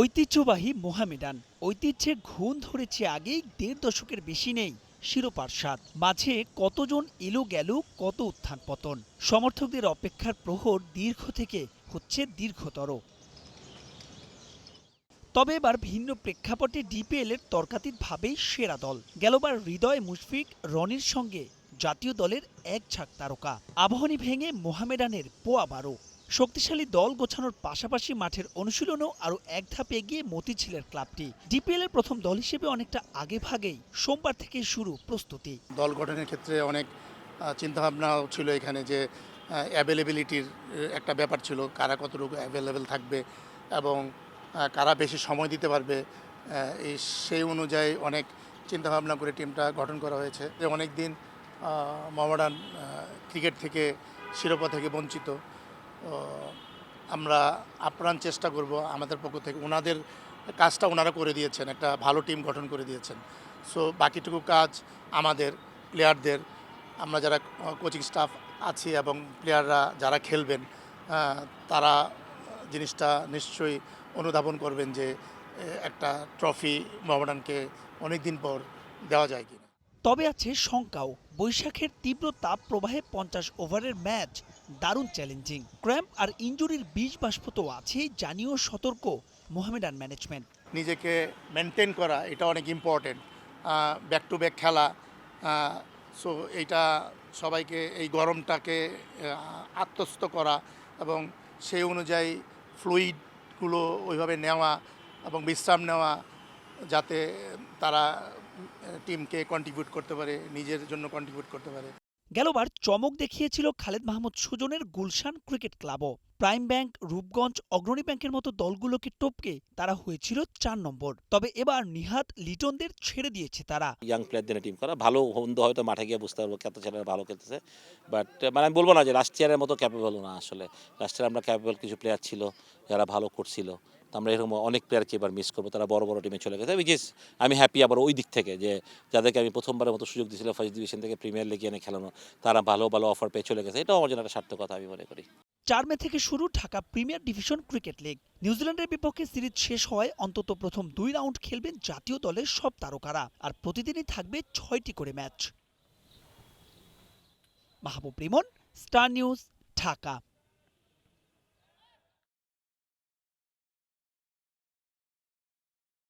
ঐতিহ্যবাহী মোহামেডান ঐতিহ্যে ঘুণ ধরেছে আগেই ১.৫ দশকের বেশি নেই শিরোপার স্বাদ। মাঝে কতজন এলো গেল, কত উত্থান পতন। সমর্থকদের অপেক্ষার প্রহর দীর্ঘ থেকে হচ্ছে দীর্ঘতর। তবে এবার ভিন্ন প্রেক্ষাপটে ডিপিএল এর তর্কাতীতভাবেই সেরা দল। গেলবার হৃদয় মুশফিক রনির সঙ্গে জাতীয় দলের এক ঝাঁক তারকা। আবাহনী ভেঙে মোহামেডানের পোয়া ১২। শক্তিশালী দল গোছানোর পাশাপাশি মাঠের অনুশীলনেও আরও এক ধাপ এগিয়ে মতিঝিলের ক্লাবটি। ডিপিএল এর প্রথম দল হিসেবে অনেকটা আগে ভাগেই সোমবার থেকে শুরু প্রস্তুতি। দল গঠনের ক্ষেত্রে অনেক চিন্তাভাবনাও ছিল এখানে, যে অ্যাভেলেবিলিটির একটা ব্যাপার ছিল, কারা কতটুকু অ্যাভেলেবেল থাকবে এবং কারা বেশি সময় দিতে পারবে। সেই অনুযায়ী অনেক চিন্তাভাবনা করে টিমটা গঠন করা হয়েছে। যে অনেক দিন মোহামেডান ক্রিকেট থেকে শিরোপা থেকে বঞ্চিত। আমরা আপ্রাণ চেষ্টা করব আমাদের পক্ষ থেকে। ওনাদের কাজটা ওনারা করে দিয়েছেন, একটা ভালো টিম গঠন করে দিয়েছেন। সো বাকিটুকু কাজ আমাদের প্লেয়ারদের, আমরা যারা কোচিং স্টাফ আছি এবং প্লেয়াররা যারা খেলবেন, তারা জিনিসটা নিশ্চয়ই অনুধাবন করবেন যে একটা ট্রফি মোহামেডানকে অনেক দিন পর দেওয়া যায় কিনা। তবে আছে শঙ্কাও। বৈশাখের তীব্র তাপ প্রবাহে ৫০ ওভারের ম্যাচ দারুণ চ্যালেঞ্জিং। ক্র্যাম্প আর ইনজুরির বিষ বাষ্প তো আছেই, জানিয়েও সতর্ক মোহামেডান ম্যানেজমেন্ট। নিজেকে মেনটেন করা এটা অনেক ইম্পর্টেন্ট। ব্যাক টু ব্যাক খেলা, সো এইটা সবাইকে এই গরমটাকে আত্মস্থ করা এবং সেই অনুযায়ী ফ্লুইডগুলো ওইভাবে নেওয়া এবং বিশ্রাম নেওয়া, যাতে তারা টিমকে কন্ট্রিবিউট করতে পারে, নিজের জন্য কন্ট্রিবিউট করতে পারে। গেলবার চমক দেখিয়েছিল খালেদ মাহমুদ সুজনের গুলশান ক্রিকেট ক্লাবও। প্রাইম ব্যাংক, রূপগঞ্জ, অগ্রণী ব্যাংকের মতো দলগুলোকে টপকে তারা হয়েছিল ৪ নম্বর। তবে এবার নিহাত লিটনদের ছেড়ে দিয়েছে তারা। ইয়াং প্লেয়ারদের টিম করা ভালো হন্দ, হয়তো মাঠে গিয়ে বুঝতে পারবো কত ছেলেরা ভালো খেলতেছে। বাট মানে আমি বলবো না যে লাস্ট ইয়ারের মতো ক্যাপেবল না। আসলে লাস্ট ইয়ার আমরা ক্যাপেবল কিছু প্লেয়ার ছিল যারা ভালো করছিল, তো আমরা এরকম অনেক প্লেয়ারকে এবার মিস করবো। তারা বড় বড় টিমে চলে গেছে, উইচ ইজ আমি হ্যাপি। আবার ওই দিক থেকে যে যাদেরকে আমি প্রথমবারের মতো সুযোগ দিয়েছিলাম ফার্স্ট ডিভিশন থেকে প্রিমিয়ার লিগে এনে খেলানো, তারা ভালো ভালো অফার পেয়ে চলে গেছে। এটাও আমার জন্য একটা সার্থকতা আমি মনে করি। ৪ মে থেকে শুরু Dhaka premier division cricket league. নিউজিল্যান্ডের বিপক্ষে সিরিজ শেষ হওয়ায় অন্তত প্রথম ২ রাউন্ড খেলবেন জাতীয় দলের সব তারকারা। আর প্রতিদিনই থাকবে ৬টি করে ম্যাচ। মাহবুব রিমন, স্টার নিউজ, ঢাকা।